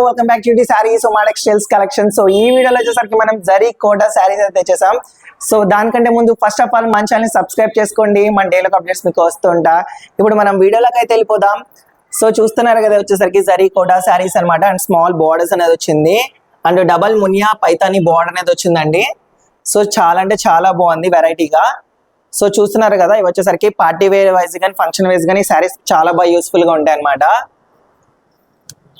Welcome back to the saris మా textiles collection. So ఈ వీడియోలో వచ్చేసరికి మనం జరీ కోటా సారీస్ అయితే తెచ్చేసాం. సో దానికంటే ముందు ఫస్ట్ ఆఫ్ ఆల్ మన ఛానల్ సబ్స్క్రైబ్ చేసుకోండి, మన డైలీ అప్డేట్స్ మీకు వస్తుంటా. ఇప్పుడు మనం వీడియోలోకి అయితే వెళ్ళిపోదాం. సో చూస్తున్నారు కదా, వచ్చేసరికి జరీ కోటా సారీస్ అనమాట. అండ్ స్మాల్ బోర్డర్స్ అనేది వచ్చింది, and double Muniya Paithani border అనేది వచ్చిందండి. సో చాలా అంటే చాలా బాగుంది వెరైటీగా. సో చూస్తున్నారు కదా, ఇవి వచ్చేసరికి పార్టీ వేర్ వైజ్ కానీ ఫంక్షన్ వైజ్ కానీ సారీస్ చాలా బాగా యూస్ఫుల్ గా ఉంటాయి అనమాట.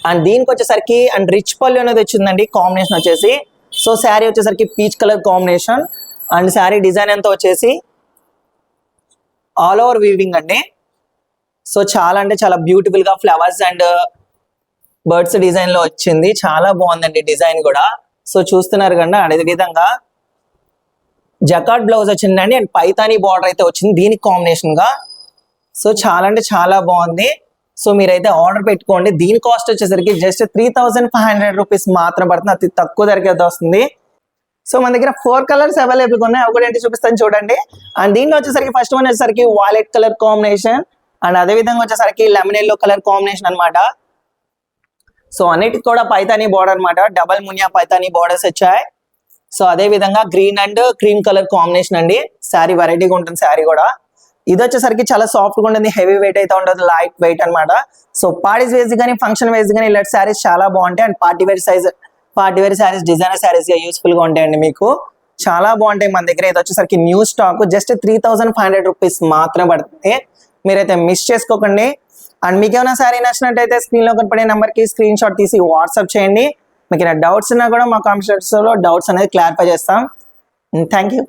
అండ్ దీనికి వచ్చేసరికి అండ్ రిచ్ పళ్ళు అనేది వచ్చిందండి కాంబినేషన్ వచ్చేసి. సో శారీ వచ్చేసరికి peach colour combination, and sari design అంతా వచ్చేసి ఆల్ ఓవర్ వీవింగ్ అండి. సో చాలా అంటే చాలా బ్యూటిఫుల్ గా ఫ్లవర్స్ అండ్ బర్డ్స్ డిజైన్ లో వచ్చింది, చాలా బాగుందండి డిజైన్ కూడా. సో చూస్తున్నారు కదా, అదే విధంగా జకార్డ్ బ్లౌజ్ వచ్చిందండి, అండ్ పైతానీ బార్డర్ అయితే వచ్చింది దీనికి కాంబినేషన్ గా. సో చాలా అంటే చాలా బాగుంది. సో మీరైతే ఆర్డర్ పెట్టుకోండి. దీని కాస్ట్ వచ్చేసరికి జస్ట్ 3500 రూపీస్ మాత్రం పడుతుంది, అతి తక్కువ ధరకి అయితే వస్తుంది. సో మన దగ్గర 4 కలర్స్ అవైలబుల్ గా ఉన్నాయి, ఒకటి చూపిస్తాను చూడండి. అండ్ దీనిలో వచ్చేసరికి ఫస్ట్ వన్ వచ్చేసరికి వాలెట్ కలర్ కాంబినేషన్, అండ్ అదే విధంగా వచ్చేసరికి లెమన్ ఎల్లో కలర్ కాంబినేషన్ అనమాట. సో అన్నిటికి కూడా పైతానీ బార్డర్ అనమాట, డబల్ మునియా పైతానీ బార్డర్స్ వచ్చాయి. సో అదే విధంగా green and cream colour combination అండి. శారీ వెరైటీగా ఉంటుంది శారీ కూడా. ఇది వచ్చేసరికి చాలా సాఫ్ట్ గా ఉంటుంది, హెవీ వెయిట్ అయితే ఉండదు, లైట్ వెయిట్ అనమాట. సో పార్టీస్ వేస్ కానీ ఫంక్షన్ వేస్ కానీ ఇలాంటి శారీస్ చాలా బాగుంటాయి. And party wear sarees designer sarees useful గా ఉంటాయండి, మీకు చాలా బాగుంటాయి మన దగ్గర. ఇది వచ్చేసరికి న్యూ స్టాక్, జస్ట్ 3500 రూపీస్ మాత్రమే పడుతుంది, మీరైతే మిస్ చేసుకోకండి. అండ్ మీకు ఏమైనా శారీ నచ్చినట్టయితే స్క్రీన్ లో కనపడే నెంబర్ కి స్క్రీన్ షాట్ తీసి వాట్సాప్ చేయండి. మీకు డౌట్స్ ఉన్నా కూడా మా కామెంట్ సెక్షన్ లో డౌట్స్ అనేది క్లారిఫై చేస్తాం. Thank you.